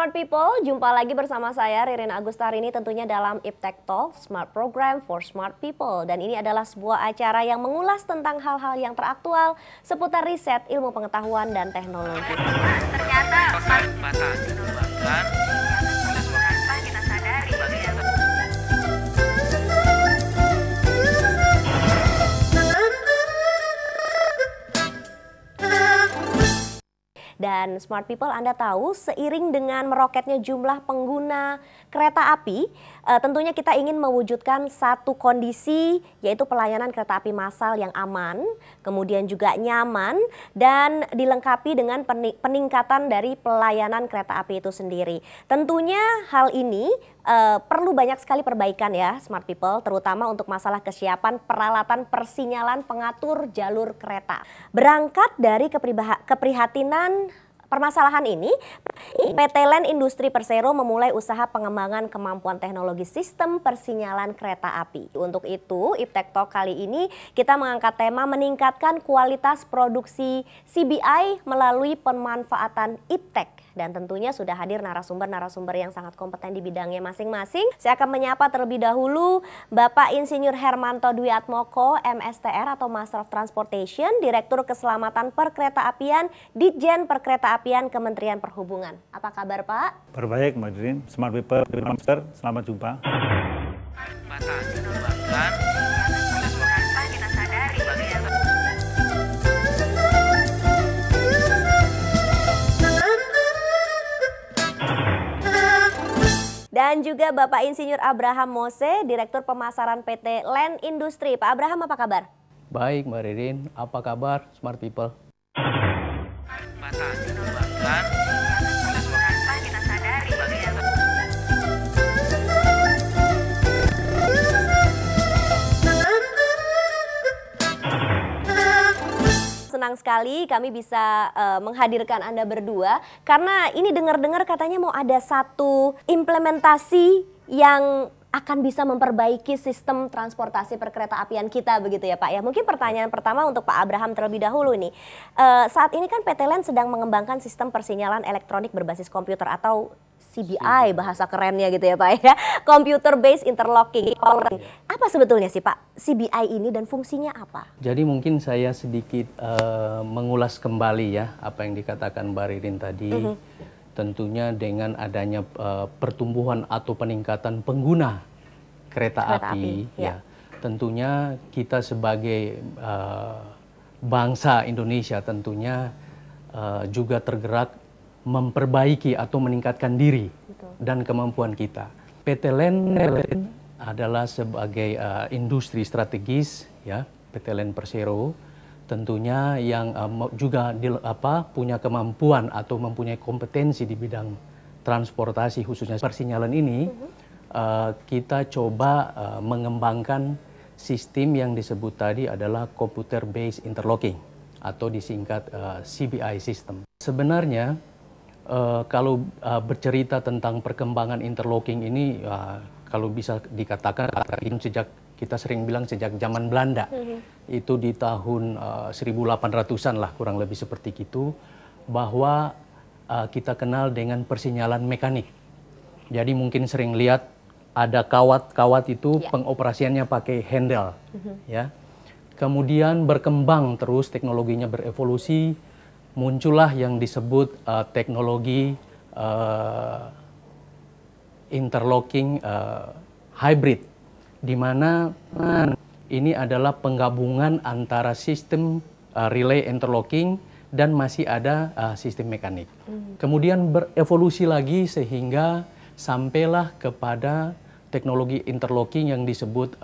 Smart People, jumpa lagi bersama saya Ririn Agustarini tentunya dalam Iptek Talk Smart Program for Smart People. Dan ini adalah sebuah acara yang mengulas tentang hal-hal yang teraktual seputar riset, ilmu pengetahuan, dan teknologi. Ternyata mata dikembangkan tanpa kita sadari. Dan Smart People, Anda tahu seiring dengan meroketnya jumlah pengguna kereta api, tentunya kita ingin mewujudkan satu kondisi, yaitu pelayanan kereta api massal yang aman, kemudian juga nyaman, dan dilengkapi dengan peningkatan dari pelayanan kereta api itu sendiri. Tentunya hal ini perlu banyak sekali perbaikan ya Smart People, terutama untuk masalah kesiapan peralatan persinyalan pengatur jalur kereta. Berangkat dari keprihatinan permasalahan ini, PT Land Industri Persero memulai usaha pengembangan kemampuan teknologi sistem persinyalan kereta api. Untuk itu, Iptek Talk kali ini kita mengangkat tema meningkatkan kualitas produksi CBI melalui pemanfaatan Iptek. Dan tentunya sudah hadir narasumber-narasumber yang sangat kompeten di bidangnya masing-masing. Saya akan menyapa terlebih dahulu Bapak Insinyur Hermanto Dwi Atmoko, MSTR atau Master of Transportation, Direktur Keselamatan Perkeretaapian, Ditjen Perkeretaapian Kementerian Perhubungan. Apa kabar Pak? Baik, Mbak Dirin. Smart People, selamat jumpa. Mata dikembangkan tanpa kita sadari. Dan juga Bapak Insinyur Abraham Mose, Direktur Pemasaran PT Land Industri. Pak Abraham, apa kabar? Baik, Mbak Ririn. Apa kabar, Smart People? Mata dikembangkan tanpa kita sadari. Senang sekali kami bisa menghadirkan Anda berdua karena ini dengar-dengar katanya mau ada satu implementasi yang akan bisa memperbaiki sistem transportasi perkeretaapian kita begitu ya Pak ya. Mungkin pertanyaan pertama untuk Pak Abraham terlebih dahulu nih. Saat ini kan PT Land sedang mengembangkan sistem persinyalan elektronik berbasis komputer atau CBI bahasa kerennya gitu ya Pak ya. Computer Based Interlocking. Apa sebetulnya sih Pak CBI ini dan fungsinya apa? Jadi mungkin saya sedikit mengulas kembali ya apa yang dikatakan Mbak Ririn tadi. Tentunya dengan adanya pertumbuhan atau peningkatan pengguna kereta api ya. Tentunya kita sebagai bangsa Indonesia tentunya juga tergerak memperbaiki atau meningkatkan diri dan kemampuan kita. PT Land adalah sebagai industri strategis ya, PT Land Persero tentunya yang juga punya kemampuan atau mempunyai kompetensi di bidang transportasi khususnya persinyalan ini. Kita coba mengembangkan sistem yang disebut tadi adalah Computer Based Interlocking atau disingkat CBI system. Sebenarnya kalau bercerita tentang perkembangan interlocking ini, kalau bisa dikatakan sejak kita sering bilang sejak zaman Belanda, itu di tahun 1800-an lah kurang lebih seperti itu, bahwa kita kenal dengan persinyalan mekanik. Jadi mungkin sering lihat ada kawat-kawat itu pengoperasiannya pakai handle, ya. Kemudian berkembang terus teknologinya berevolusi. Muncullah yang disebut teknologi interlocking hybrid, di mana ini adalah penggabungan antara sistem relay interlocking dan masih ada sistem mekanik. Kemudian berevolusi lagi sehingga sampailah kepada teknologi interlocking yang disebut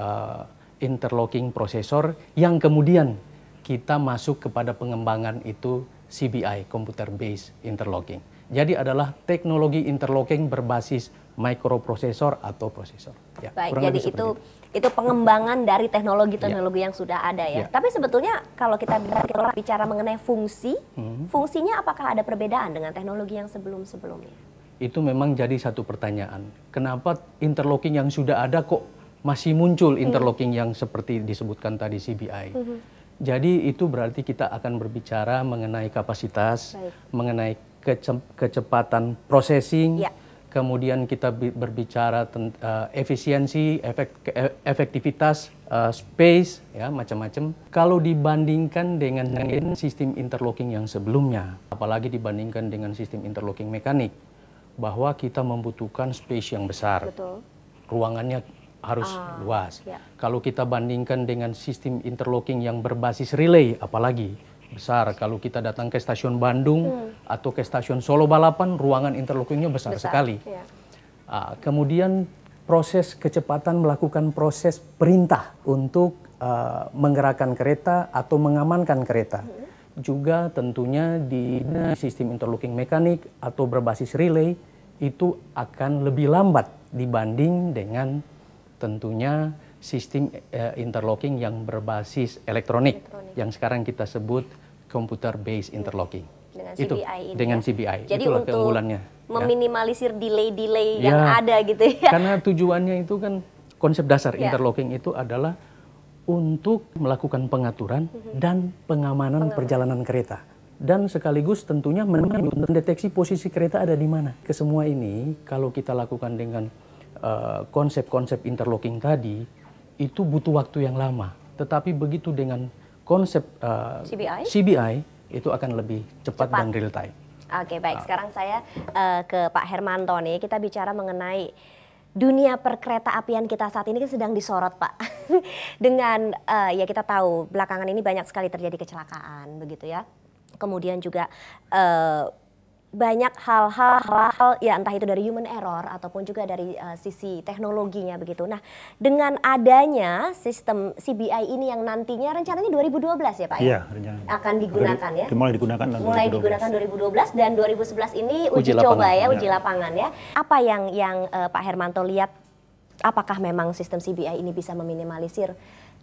interlocking processor, yang kemudian kita masuk kepada pengembangan itu CBI, Computer Based Interlocking. Jadi adalah teknologi interlocking berbasis microprosesor atau prosesor. Ya, baik, jadi itu pengembangan dari teknologi-teknologi yang sudah ada ya. Tapi sebetulnya kalau kita bicara mengenai fungsi, fungsinya apakah ada perbedaan dengan teknologi yang sebelum-sebelumnya? Itu memang jadi satu pertanyaan. Kenapa interlocking yang sudah ada kok masih muncul interlocking yang seperti disebutkan tadi CBI? Jadi itu berarti kita akan berbicara mengenai kapasitas, mengenai kecepatan processing, Ya. kemudian kita berbicara efisiensi, efektivitas, space, ya macam-macam. Kalau dibandingkan dengan sistem interlocking yang sebelumnya, apalagi dibandingkan dengan sistem interlocking mekanik, bahwa kita membutuhkan space yang besar, Betul. ruangannya harus luas. Ya. Kalau kita bandingkan dengan sistem interlocking yang berbasis relay, apalagi besar. Kalau kita datang ke stasiun Bandung atau ke stasiun Solo Balapan, ruangan interlockingnya besar sekali. Ya. Kemudian proses kecepatan melakukan proses perintah untuk menggerakkan kereta atau mengamankan kereta. Juga tentunya di sistem interlocking mekanik atau berbasis relay itu akan lebih lambat dibanding dengan tentunya sistem interlocking yang berbasis elektronik yang sekarang kita sebut computer based interlocking. Dengan Itu CBI ini dengan ya. CBI. Jadi itulah untuk keunggulannya. meminimalisir delay-delay Ya. yang ada gitu ya. Karena tujuannya itu kan konsep dasar Ya. interlocking itu adalah untuk melakukan pengaturan dan pengamanan perjalanan kereta. Dan sekaligus tentunya mendeteksi posisi kereta ada di mana. Kesemua ini kalau kita lakukan dengan konsep-konsep interlocking tadi, itu butuh waktu yang lama. Tetapi begitu dengan konsep CBI, itu akan lebih cepat dan real time. Oke, baik. Sekarang saya ke Pak Hermanto nih. Kita bicara mengenai dunia perkereta apian kita saat ini kan sedang disorot, Pak. Dengan ya kita tahu belakangan ini banyak sekali terjadi kecelakaan begitu ya. Kemudian juga banyak hal-hal ya entah itu dari human error ataupun juga dari sisi teknologinya begitu. Nah, dengan adanya sistem CBI ini yang nantinya rencananya 2012 ya Pak Iya, rencananya. akan digunakan ya. Mulai digunakan tahun Mulai 2012. digunakan 2012 dan 2011 ini uji Uji coba lapangan. ya, uji lapangan ya. Apa yang Pak Hermanto lihat, apakah memang sistem CBI ini bisa meminimalisir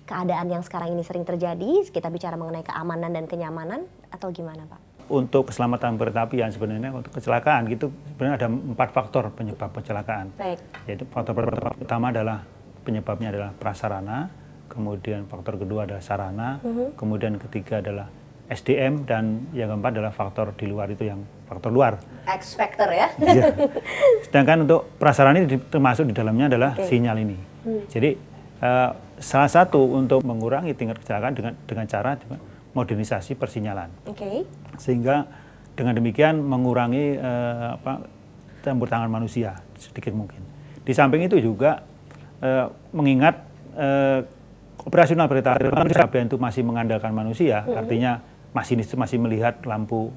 keadaan yang sekarang ini sering terjadi? Kita bicara mengenai keamanan dan kenyamanan atau gimana Pak? Untuk keselamatan kereta apian sebenarnya untuk kecelakaan gitu sebenarnya ada 4 faktor penyebab kecelakaan. Baik. Yaitu faktor pertama adalah penyebabnya adalah prasarana, kemudian faktor kedua adalah sarana, kemudian ketiga adalah SDM, dan yang keempat adalah faktor di luar itu yang faktor luar. X factor ya. Iya. Sedangkan untuk prasarana ini termasuk di dalamnya adalah sinyal ini. Jadi salah satu untuk mengurangi tingkat kecelakaan dengan cara modernisasi persinyalan. Oke. Sehingga dengan demikian mengurangi campur tangan manusia sedikit mungkin. Di samping itu juga mengingat operasional kereta api itu masih mengandalkan manusia, artinya masinis masih melihat lampu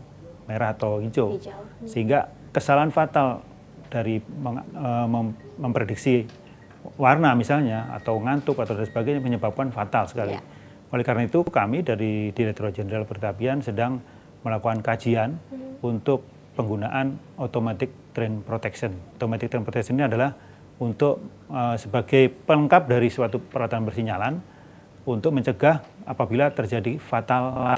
merah atau hijau. Sehingga kesalahan fatal dari memprediksi warna misalnya atau ngantuk atau dan sebagainya menyebabkan fatal sekali. Oleh karena itu kami dari Direktorat Jenderal Perkereta Apian sedang melakukan kajian untuk penggunaan automatic train protection. Automatic train protection ini adalah untuk sebagai pelengkap dari suatu peralatan persinyalan untuk mencegah apabila terjadi fatal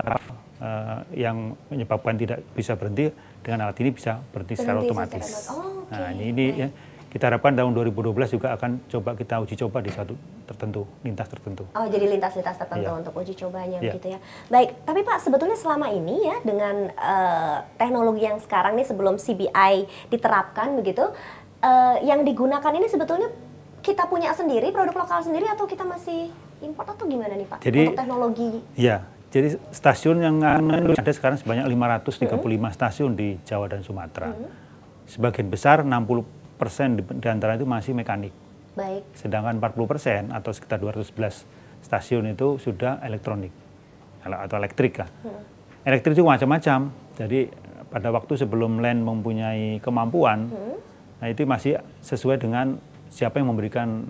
yang menyebabkan tidak bisa berhenti, dengan alat ini bisa berhenti secara otomatis. Nah ini ya, kita harapkan tahun 2012 juga akan coba kita uji coba di satu tertentu, lintas tertentu. Oh, jadi lintas-lintas tertentu untuk uji cobanya begitu ya. Baik, tapi Pak sebetulnya selama ini ya dengan teknologi yang sekarang nih sebelum CBI diterapkan begitu, yang digunakan ini sebetulnya kita punya sendiri, produk lokal sendiri atau kita masih import atau gimana nih Pak? Jadi, untuk teknologi? Iya, jadi stasiun yang ada sekarang sebanyak 535 stasiun di Jawa dan Sumatera. Sebagian besar 60% di antara itu masih mekanik. Baik. Sedangkan 40% atau sekitar 211 stasiun itu sudah elektronik atau elektrik lah. Elektrik itu macam-macam. Jadi pada waktu sebelum LAN mempunyai kemampuan, nah itu masih sesuai dengan siapa yang memberikan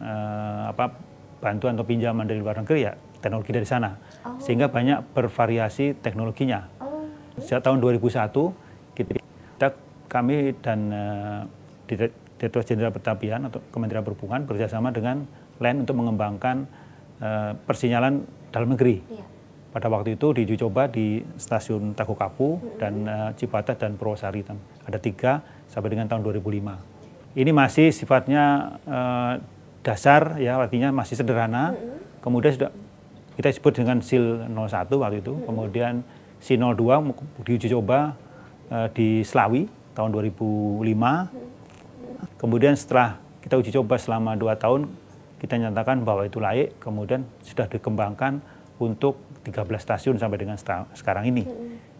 bantuan atau pinjaman dari luar negeri ya teknologi dari sana. Sehingga banyak bervariasi teknologinya. Sejak tahun 2001 kami dan Direktorat Jenderal Perkereta Apian atau Kementerian Perhubungan bekerjasama dengan LAN untuk mengembangkan persinyalan dalam negeri. Pada waktu itu diuji coba di stasiun Tagokapu dan Cipatat dan Purwosari. Ada 3 sampai dengan tahun 2005. Ini masih sifatnya dasar ya, artinya masih sederhana. Kemudian sudah kita sebut dengan SIL 01 waktu itu. Kemudian SIL 02 diuji coba di Slawi tahun 2005. Kemudian setelah kita uji coba selama 2 tahun, kita nyatakan bahwa itu layak, kemudian sudah dikembangkan untuk 13 stasiun sampai dengan sekarang ini.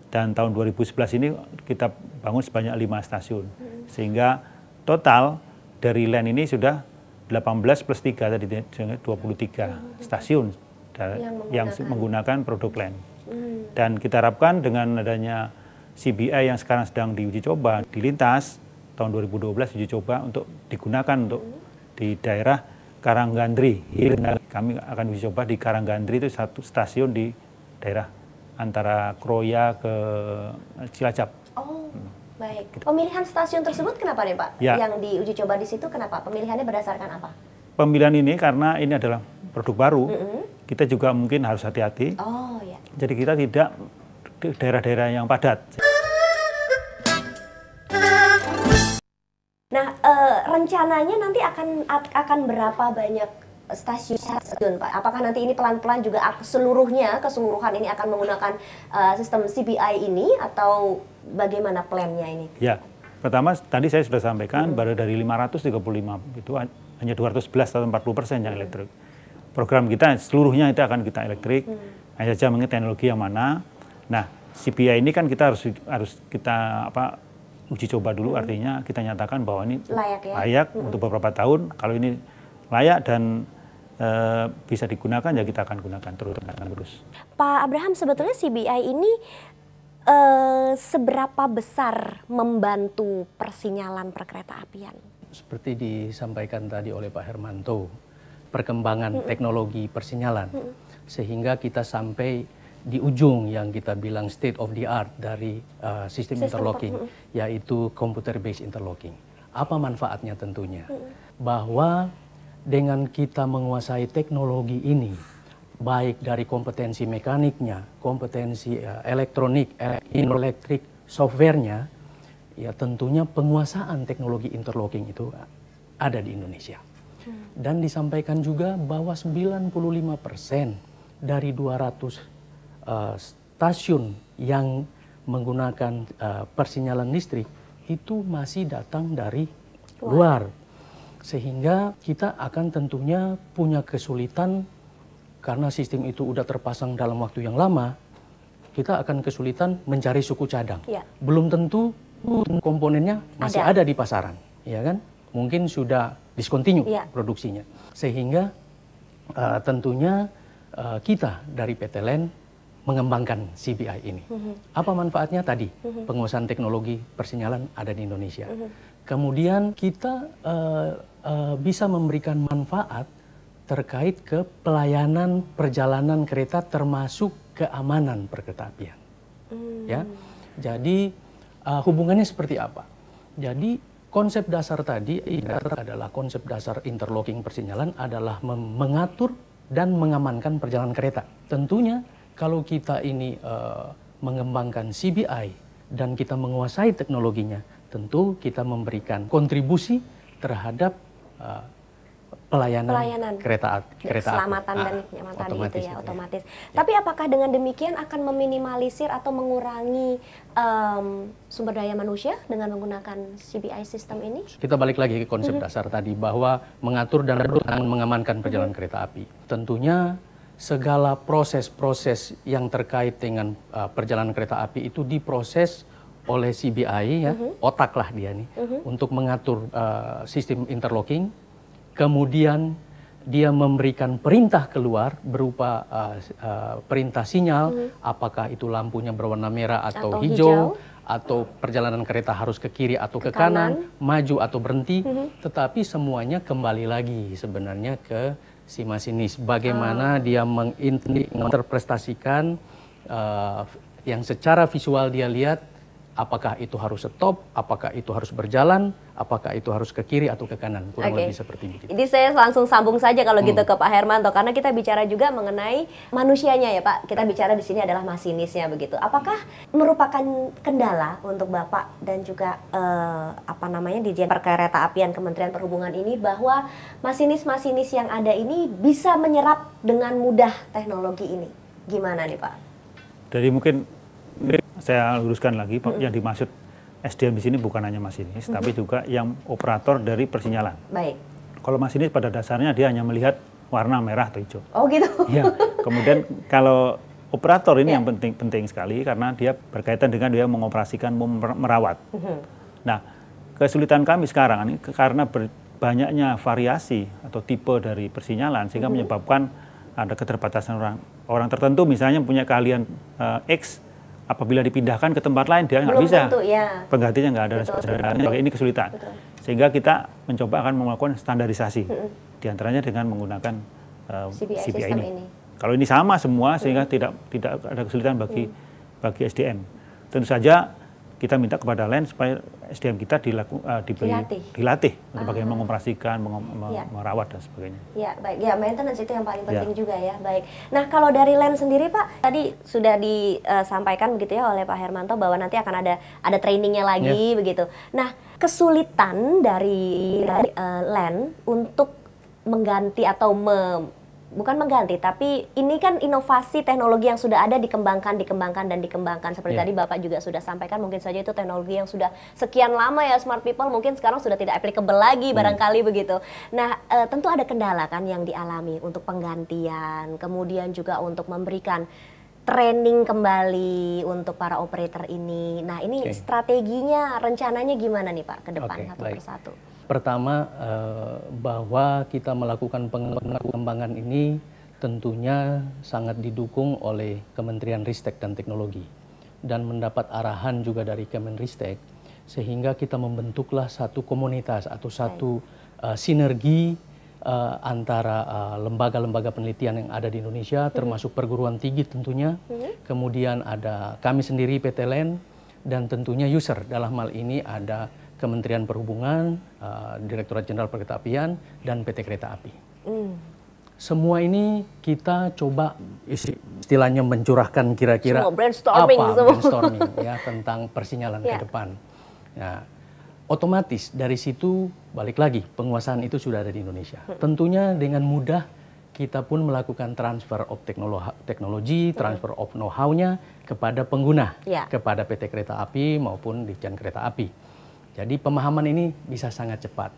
Dan tahun 2011 ini kita bangun sebanyak 5 stasiun. Sehingga total dari LAN ini sudah 18 plus 3 tadi 23 stasiun yang menggunakan produk LAN. Dan kita harapkan dengan adanya CBI yang sekarang sedang diuji coba di Lintas, tahun 2012 uji coba untuk digunakan untuk di daerah Karanggandri. Kami akan uji coba di Karanggandri, itu satu stasiun di daerah antara Kroya ke Cilacap. Oh, baik. Pemilihan stasiun tersebut kenapa nih Pak? Ya. Yang diuji coba di situ kenapa? Pemilihannya berdasarkan apa? Pemilihan ini karena ini adalah produk baru, kita juga mungkin harus hati-hati. Oh, ya. Jadi kita tidak di daerah-daerah yang padat. Nah, rencananya nanti akan berapa banyak stasiun, Pak? Apakah nanti ini pelan-pelan juga keseluruhan ini akan menggunakan sistem CBI ini, atau bagaimana plannya ini? Ya, pertama tadi saya sudah sampaikan baru dari 535 itu hanya 211 atau 40% yang elektrik. Program kita seluruhnya itu akan kita elektrik, hanya saja mengenai teknologi yang mana. Nah, CBI ini kan kita harus kita uji coba dulu, artinya kita nyatakan bahwa ini layak untuk beberapa tahun. Kalau ini layak dan bisa digunakan, ya kita akan gunakan terus. Pak Abraham, sebetulnya CBI ini seberapa besar membantu persinyalan perkereta-apian? Seperti disampaikan tadi oleh Pak Hermanto, perkembangan teknologi persinyalan, sehingga kita sampai di ujung yang kita bilang state of the art dari sistem interlocking, yaitu computer based interlocking. Apa manfaatnya tentunya? Bahwa dengan kita menguasai teknologi ini, baik dari kompetensi mekaniknya, kompetensi elektronik, elektrik, softwarenya, ya tentunya penguasaan teknologi interlocking itu ada di Indonesia. Dan disampaikan juga bahwa 95% dari 200 stasiun yang menggunakan persinyalan listrik itu masih datang dari luar. Sehingga kita akan tentunya punya kesulitan, karena sistem itu udah terpasang dalam waktu yang lama, kita akan kesulitan mencari suku cadang. Ya. Belum tentu komponennya masih ada di pasaran, ya kan? Mungkin sudah discontinue produksinya. Sehingga tentunya kita dari PT LAN mengembangkan CBI ini. Apa manfaatnya tadi? Penguasaan teknologi persinyalan ada di Indonesia. Kemudian kita bisa memberikan manfaat terkait ke pelayanan perjalanan kereta, termasuk keamanan perkeretaapian. Ya, jadi hubungannya seperti apa? Jadi konsep dasar tadi adalah konsep dasar interlocking persinyalan adalah mengatur dan mengamankan perjalanan kereta. Tentunya kalau kita ini mengembangkan CBI dan kita menguasai teknologinya, tentu kita memberikan kontribusi terhadap pelayanan kereta keselamatan dan kenyamanan itu ya, otomatis. Ya. Tapi apakah dengan demikian akan meminimalisir atau mengurangi sumber daya manusia dengan menggunakan CBI sistem ini? Kita balik lagi ke konsep dasar tadi, bahwa mengatur dan mengamankan perjalanan kereta api. Tentunya segala proses-proses yang terkait dengan perjalanan kereta api itu diproses oleh CBI, ya, otak lah dia nih, untuk mengatur sistem interlocking. Kemudian dia memberikan perintah keluar berupa perintah sinyal, apakah itu lampunya berwarna merah atau hijau, atau perjalanan kereta harus ke kiri atau ke kanan, maju atau berhenti, tetapi semuanya kembali lagi sebenarnya ke si masinis. Bagaimana dia menginterpretasikan yang secara visual dia lihat, apakah itu harus stop, apakah itu harus berjalan, apakah itu harus ke kiri atau ke kanan, kurang lebih seperti itu. Jadi saya langsung sambung saja kalau gitu ke Pak Hermanto, karena kita bicara juga mengenai manusianya ya Pak. Kita bicara di sini adalah masinisnya begitu. Apakah merupakan kendala untuk Bapak dan juga Dirjen Perkeretaapian Kementerian Perhubungan ini, bahwa masinis-masinis yang ada ini bisa menyerap dengan mudah teknologi ini? Gimana nih Pak? Jadi mungkin saya luruskan lagi, yang dimaksud SDM di sini bukan hanya masinis, tapi juga yang operator dari persinyalan. Baik. Kalau masinis pada dasarnya dia hanya melihat warna merah atau hijau. Oh gitu. Ya. Kemudian kalau operator ini yang penting sekali karena dia berkaitan dengan dia mengoperasikan, merawat. Nah, kesulitan kami sekarang ini karena banyaknya variasi atau tipe dari persinyalan sehingga menyebabkan ada keterbatasan orang tertentu misalnya punya keahlian X, apabila dipindahkan ke tempat lain dia nggak bisa, penggantinya nggak ada, ini kesulitan. Sehingga kita mencoba akan melakukan standarisasi, diantaranya dengan menggunakan CBI ini. Kalau ini sama semua sehingga tidak ada kesulitan bagi SDM. Tentu saja kita minta kepada LEN supaya SDM kita dilatih untuk bagaimana mengoperasikan, merawat dan sebagainya. Ya, baik. Ya, maintenance itu yang paling penting juga ya. Baik. Nah, kalau dari LEN sendiri Pak, tadi sudah disampaikan begitu ya oleh Pak Hermanto bahwa nanti akan ada trainingnya lagi begitu. Nah, kesulitan dari LEN untuk mengganti atau bukan mengganti, tapi ini kan inovasi teknologi yang sudah ada dikembangkan seperti tadi Bapak juga sudah sampaikan, mungkin saja itu teknologi yang sudah sekian lama ya smart people mungkin sekarang sudah tidak applicable lagi barangkali begitu. Nah, tentu ada kendala kan yang dialami untuk penggantian, kemudian juga untuk memberikan training kembali untuk para operator ini. Nah, ini strateginya, rencananya gimana nih Pak ke depan satu persatu? Pertama, bahwa kita melakukan pengembangan ini tentunya sangat didukung oleh Kementerian Ristek dan Teknologi dan mendapat arahan juga dari Kemenristek, sehingga kita membentuklah satu komunitas atau satu sinergi antara lembaga-lembaga penelitian yang ada di Indonesia, termasuk perguruan tinggi tentunya, kemudian ada kami sendiri PT LEN, dan tentunya user, dalam hal ini ada Kementerian Perhubungan, Direktorat Jenderal Perkeretaapian, dan PT Kereta Api. Semua ini kita coba istilahnya mencurahkan kira-kira brainstorming ya tentang persinyalan ke depan. Nah, otomatis dari situ balik lagi penguasaan itu sudah ada di Indonesia. Tentunya dengan mudah kita pun melakukan transfer of teknologi, transfer of know-how-nya kepada pengguna, kepada PT Kereta Api maupun Ditjen Kereta Api. Jadi pemahaman ini bisa sangat cepat.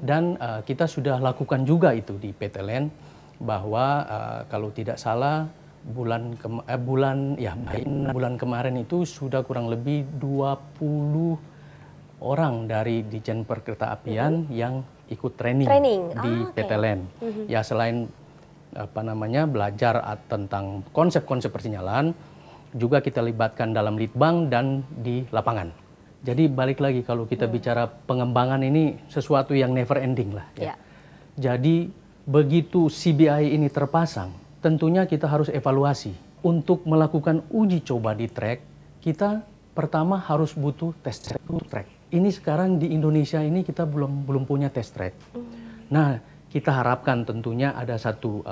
Dan kita sudah lakukan juga itu di PT LEN, bahwa kalau tidak salah bulan kemarin itu sudah kurang lebih 20 orang dari Ditjen Perkeretaapian yang ikut training di PT LEN. Ya, selain belajar tentang konsep-konsep persinyalan, juga kita libatkan dalam litbang dan di lapangan. Jadi balik lagi kalau kita bicara pengembangan ini sesuatu yang never ending lah. Ya. Jadi begitu CBI ini terpasang, tentunya kita harus evaluasi. Untuk melakukan uji coba di track, kita pertama harus butuh test track. Ini sekarang di Indonesia ini kita belum punya test track. Nah, kita harapkan tentunya ada satu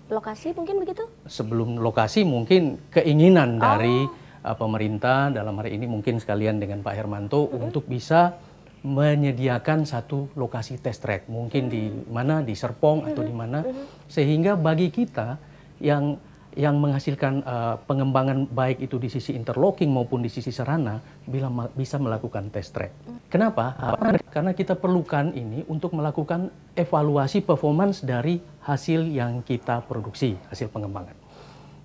lokasi mungkin begitu? Sebelum lokasi mungkin keinginan dari pemerintah dalam hari ini mungkin sekalian dengan Pak Hermanto untuk bisa menyediakan satu lokasi test track, mungkin di mana, di Serpong atau di mana, sehingga bagi kita yang menghasilkan pengembangan baik itu di sisi interlocking maupun di sisi sarana bisa melakukan test track. Kenapa? Karena kita perlukan ini untuk melakukan evaluasi performance dari hasil yang kita produksi, hasil pengembangan.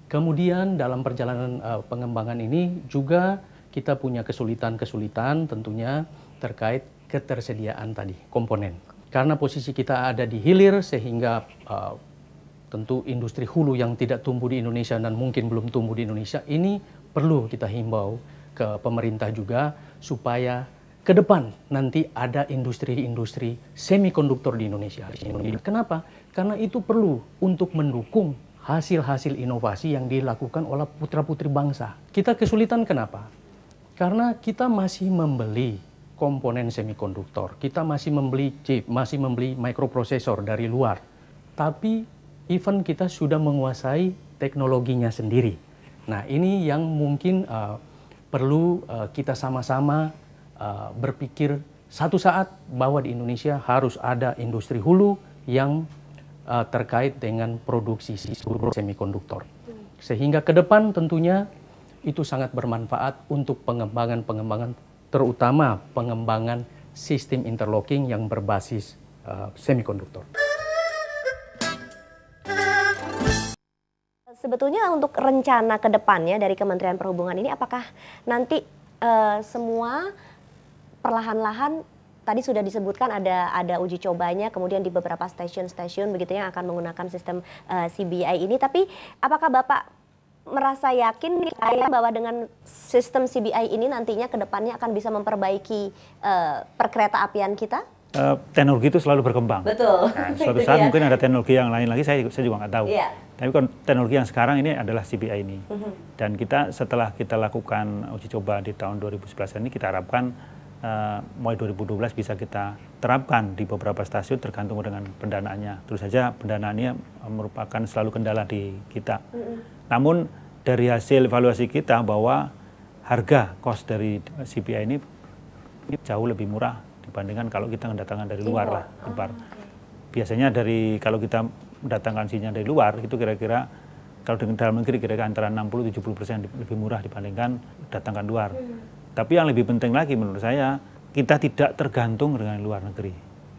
Kemudian dalam perjalanan pengembangan ini juga kita punya kesulitan-kesulitan tentunya terkait ketersediaan tadi, komponen. Karena posisi kita ada di hilir sehingga tentu industri hulu yang tidak tumbuh di Indonesia dan mungkin belum tumbuh di Indonesia ini perlu kita himbau ke pemerintah juga supaya ke depan nanti ada industri-industri semikonduktor di Indonesia. Kenapa? Karena itu perlu untuk mendukung hasil-hasil inovasi yang dilakukan oleh putra-putri bangsa. Kita kesulitan kenapa? Karena kita masih membeli komponen semikonduktor, kita masih membeli chip, masih membeli microprosesor dari luar. Tapi even kita sudah menguasai teknologinya sendiri. Nah, ini yang mungkin perlu kita sama-sama berpikir satu saat bahwa di Indonesia harus ada industri hulu yang terkait dengan produksi semikonduktor. Sehingga ke depan tentunya itu sangat bermanfaat untuk pengembangan terutama pengembangan sistem interlocking yang berbasis semikonduktor. Sebetulnya untuk rencana ke depannya dari Kementerian Perhubungan ini, apakah nanti semua perlahan-lahan tadi sudah disebutkan ada uji cobanya, kemudian di beberapa stasiun-stasiun begitu yang akan menggunakan sistem CBI ini. Tapi apakah Bapak merasa yakin bahwa dengan sistem CBI ini nantinya ke depannya akan bisa memperbaiki perkereta apian kita? Teknologi itu selalu berkembang. Betul. Nah, suatu saat mungkin ada teknologi yang lain lagi, saya juga nggak tahu. Yeah. Tapi teknologi yang sekarang ini adalah CBI ini. Dan kita setelah kita lakukan uji coba di tahun 2011 ini, kita harapkan mulai 2012 bisa kita terapkan di beberapa stasiun tergantung dengan pendanaannya. Terus saja pendanaannya merupakan selalu kendala di kita. Namun dari hasil evaluasi kita bahwa harga cost dari CBI ini jauh lebih murah dibandingkan kalau kita mendatangkan dari luar lah. Biasanya kalau kita mendatangkan sinyal dari luar itu kira-kira kalau dengan dalam negeri kira-kira antara 60-70% lebih murah dibandingkan datangkan luar. Tapi yang lebih penting lagi menurut saya, kita tidak tergantung dengan luar negeri.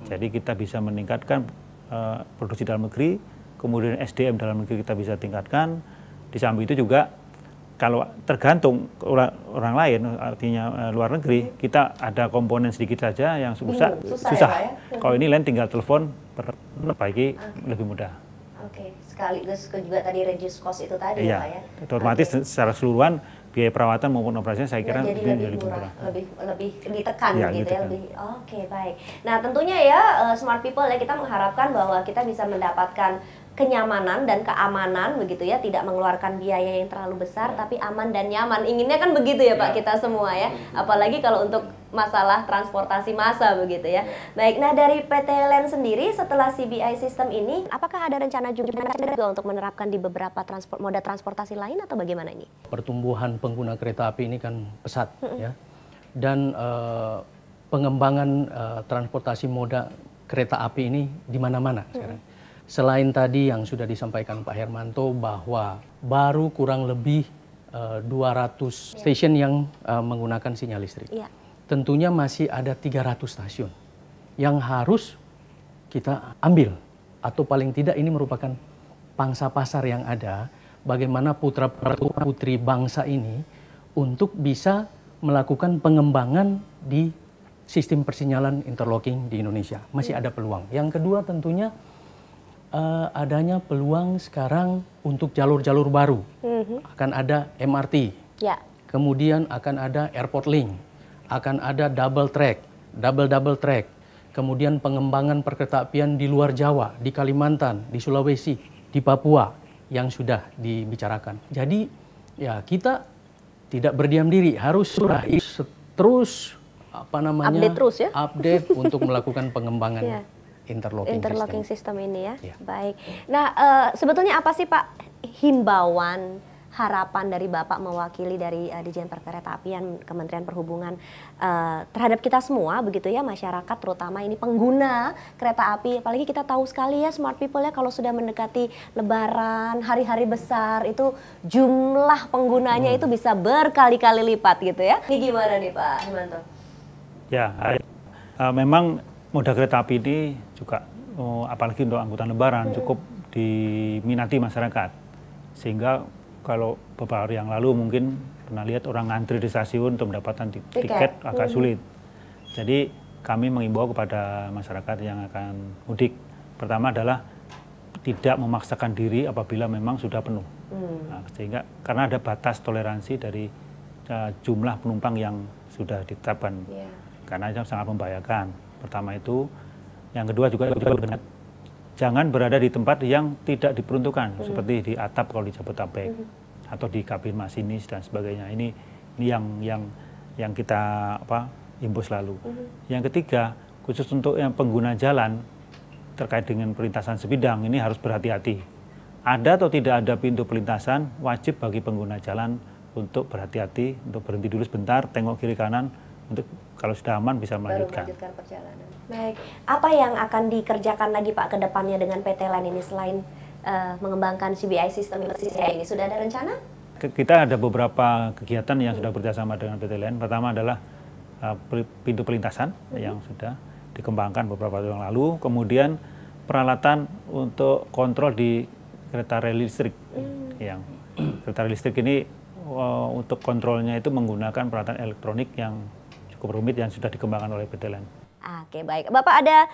Jadi kita bisa meningkatkan produksi dalam negeri, kemudian SDM dalam negeri kita bisa tingkatkan. Di samping itu juga kalau tergantung orang lain, artinya luar negeri, kita ada komponen sedikit saja yang susah. Ya? Kalau ini lain tinggal telepon, perbaiki lebih mudah. Oke, sekaligus juga tadi reduce cost itu tadi ya Pak ya? Otomatis secara keseluruhan biaya perawatan maupun operasinya saya kira lebih murah, lebih ditekan ya, gitu ditekan. ya. Oke, baik. Nah tentunya ya smart people ya, kita mengharapkan bahwa kita bisa mendapatkan kenyamanan dan keamanan begitu ya, tidak mengeluarkan biaya yang terlalu besar tapi aman dan nyaman. Inginnya kan begitu ya Pak kita semua ya. Apalagi kalau untuk masalah transportasi massa begitu ya. Baik, nah dari PT LEN sendiri setelah CBI sistem ini, apakah ada rencana juga untuk menerapkan di beberapa moda transportasi lain atau bagaimana ini? Pertumbuhan pengguna kereta api ini kan pesat ya. Dan pengembangan transportasi moda kereta api ini di mana-mana sekarang. Selain tadi yang sudah disampaikan Pak Hermanto bahwa baru kurang lebih 200 stasiun yang menggunakan sinyal listrik. Tentunya masih ada 300 stasiun yang harus kita ambil. Atau paling tidak ini merupakan pangsa pasar yang ada. Bagaimana putra-putri bangsa ini untuk bisa melakukan pengembangan di sistem persinyalan interlocking di Indonesia. Masih ada peluang. Yang kedua tentunya adanya peluang sekarang untuk jalur-jalur baru. Akan ada MRT, kemudian akan ada airport link, akan ada double track, double track, kemudian pengembangan perkeretaapian di luar Jawa, di Kalimantan, di Sulawesi, di Papua yang sudah dibicarakan. Jadi ya kita tidak berdiam diri, harus terus update terus ya, update untuk melakukan pengembangan interlocking system ini ya. Baik. Nah, sebetulnya apa sih Pak himbauan, harapan dari Bapak mewakili dari Ditjen Perkeretaapian Kementerian Perhubungan terhadap kita semua begitu ya, masyarakat terutama ini pengguna kereta api. Apalagi kita tahu sekali ya smart people ya, kalau sudah mendekati lebaran, hari-hari besar itu jumlah penggunanya itu bisa berkali-kali lipat gitu ya. Ini gimana nih Pak Hermanto? Ya, memang moda kereta api ini juga apalagi untuk angkutan lebaran cukup diminati masyarakat. Sehingga kalau beberapa hari yang lalu mungkin pernah lihat orang ngantri di stasiun untuk mendapatkan tiket agak sulit. Jadi kami mengimbau kepada masyarakat yang akan mudik, pertama adalah tidak memaksakan diri apabila memang sudah penuh. Nah, sehingga karena ada batas toleransi dari jumlah penumpang yang sudah ditetapkan. Karena itu sangat membahayakan. Pertama itu, yang kedua juga jangan berada di tempat yang tidak diperuntukkan, seperti di atap kalau di Jabodetabek atau di kabin masinis dan sebagainya. Ini yang kita himbau selalu. Yang ketiga, khusus untuk yang pengguna jalan terkait dengan perlintasan sebidang ini harus berhati-hati. Ada atau tidak ada pintu perlintasan, wajib bagi pengguna jalan untuk berhati-hati, untuk berhenti dulu sebentar, tengok kiri kanan, untuk kalau sudah aman bisa melanjutkan. Perjalanan. Baik, apa yang akan dikerjakan lagi Pak ke depannya dengan PT LEN ini selain mengembangkan CBI sistem ini? Sudah ada rencana? kita ada beberapa kegiatan yang sudah bekerjasama dengan PTLN. Pertama adalah pintu perlintasan yang sudah dikembangkan beberapa tahun yang lalu. Kemudian peralatan untuk kontrol di kereta rel listrik. Yang kereta rel listrik ini untuk kontrolnya itu menggunakan peralatan elektronik yang cukup rumit yang sudah dikembangkan oleh PTLN. Oke, baik. Bapak ada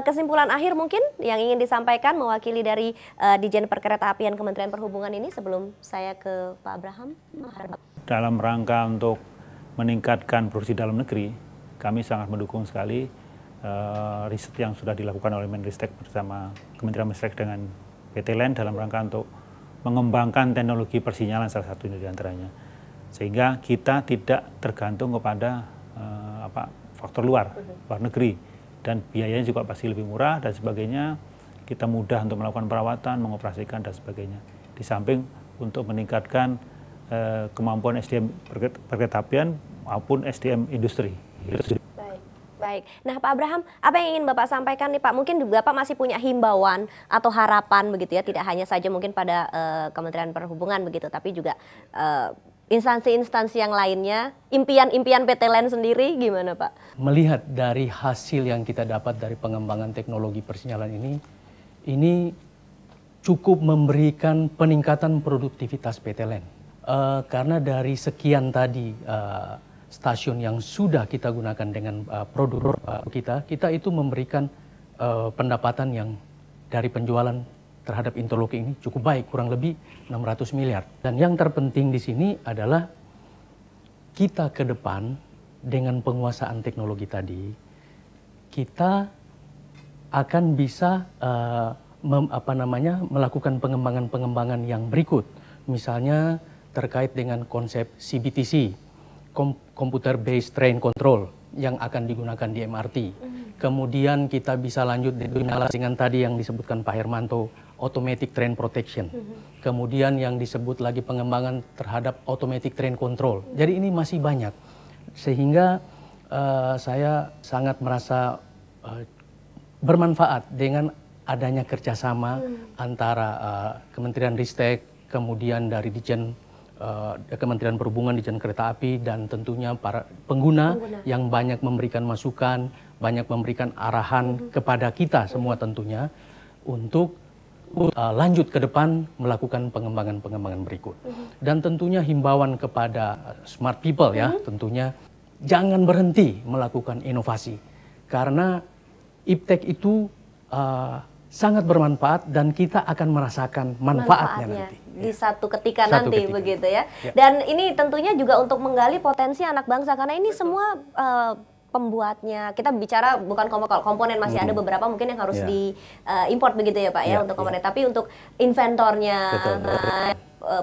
kesimpulan akhir mungkin yang ingin disampaikan mewakili dari Ditjen Perkeretaapian Kementerian Perhubungan ini sebelum saya ke Pak Abraham? Dalam rangka untuk meningkatkan produksi dalam negeri, kami sangat mendukung sekali riset yang sudah dilakukan oleh Menristek bersama Kementerian Menristek dengan PTLN dalam rangka untuk mengembangkan teknologi persinyalan salah satu di antaranya. Sehingga kita tidak tergantung kepada faktor luar negeri, dan biayanya juga pasti lebih murah dan sebagainya. Kita mudah untuk melakukan perawatan, mengoperasikan dan sebagainya. Di samping untuk meningkatkan kemampuan SDM perkeretaapian maupun SDM industri. Baik. Nah, Pak Abraham, apa yang ingin Bapak sampaikan nih Pak? Mungkin Bapak masih punya himbauan atau harapan begitu ya, tidak hanya saja mungkin pada Kementerian Perhubungan begitu, tapi juga instansi-instansi yang lainnya, impian-impian PTLN sendiri gimana Pak? Melihat dari hasil yang kita dapat dari pengembangan teknologi persinyalan ini cukup memberikan peningkatan produktivitas PTLN. Karena dari sekian tadi stasiun yang sudah kita gunakan dengan produk kita itu memberikan pendapatan yang dari penjualan terhadap interlocking ini cukup baik, kurang lebih 600 miliar. Dan yang terpenting di sini adalah kita ke depan dengan penguasaan teknologi tadi, kita akan bisa melakukan pengembangan-pengembangan yang berikut. Misalnya terkait dengan konsep CBTC, Computer Based Train Control, yang akan digunakan di MRT. Kemudian kita bisa lanjut dengan tadi yang disebutkan Pak Hermanto, Automatic Train Protection. Kemudian yang disebut lagi pengembangan terhadap Automatic Train Control. Jadi ini masih banyak. Sehingga saya sangat merasa bermanfaat dengan adanya kerjasama antara Kementerian Ristek, kemudian dari Ditjen Kementerian Perhubungan, Ditjen Kereta Api, dan tentunya para pengguna yang banyak memberikan masukan, banyak memberikan arahan kepada kita semua tentunya untuk lanjut ke depan melakukan pengembangan-pengembangan berikut. Dan tentunya himbauan kepada smart people ya, tentunya jangan berhenti melakukan inovasi. Karena iptek itu sangat bermanfaat dan kita akan merasakan manfaatnya nanti. Di satu ketika nanti begitu ya. Dan ini tentunya juga untuk menggali potensi anak bangsa karena ini semua pembuatnya, kita bicara bukan komponen, masih ada beberapa mungkin yang harus diimport begitu ya Pak ya untuk komponen, tapi untuk inventornya,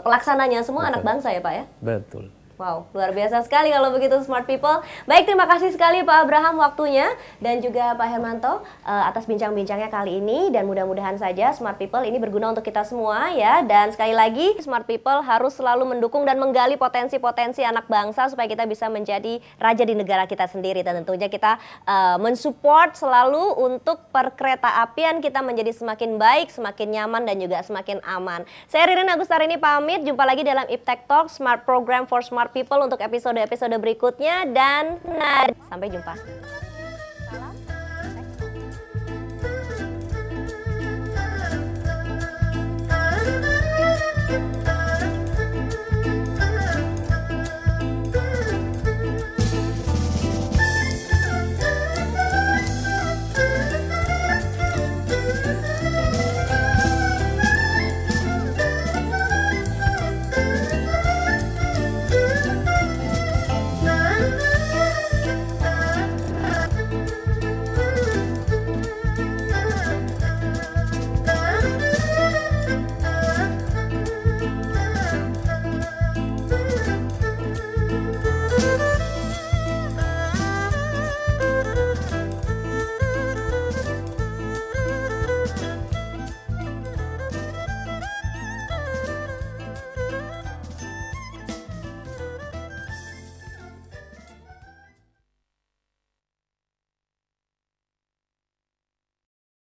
pelaksananya semua anak bangsa ya Pak ya? Betul. Wow, luar biasa sekali kalau begitu smart people. Baik, terima kasih sekali Pak Abraham waktunya dan juga Pak Hermanto atas bincang-bincangnya kali ini, dan mudah-mudahan saja smart people ini berguna untuk kita semua ya. Dan sekali lagi smart people harus selalu mendukung dan menggali potensi-potensi anak bangsa supaya kita bisa menjadi raja di negara kita sendiri, dan tentunya kita mensupport selalu untuk perkeretaapian kita menjadi semakin baik, semakin nyaman dan juga semakin aman. Saya Ririn Agustarini pamit, jumpa lagi dalam Iptek Talk Smart Program for Smart People untuk episode-episode berikutnya, dan sampai jumpa.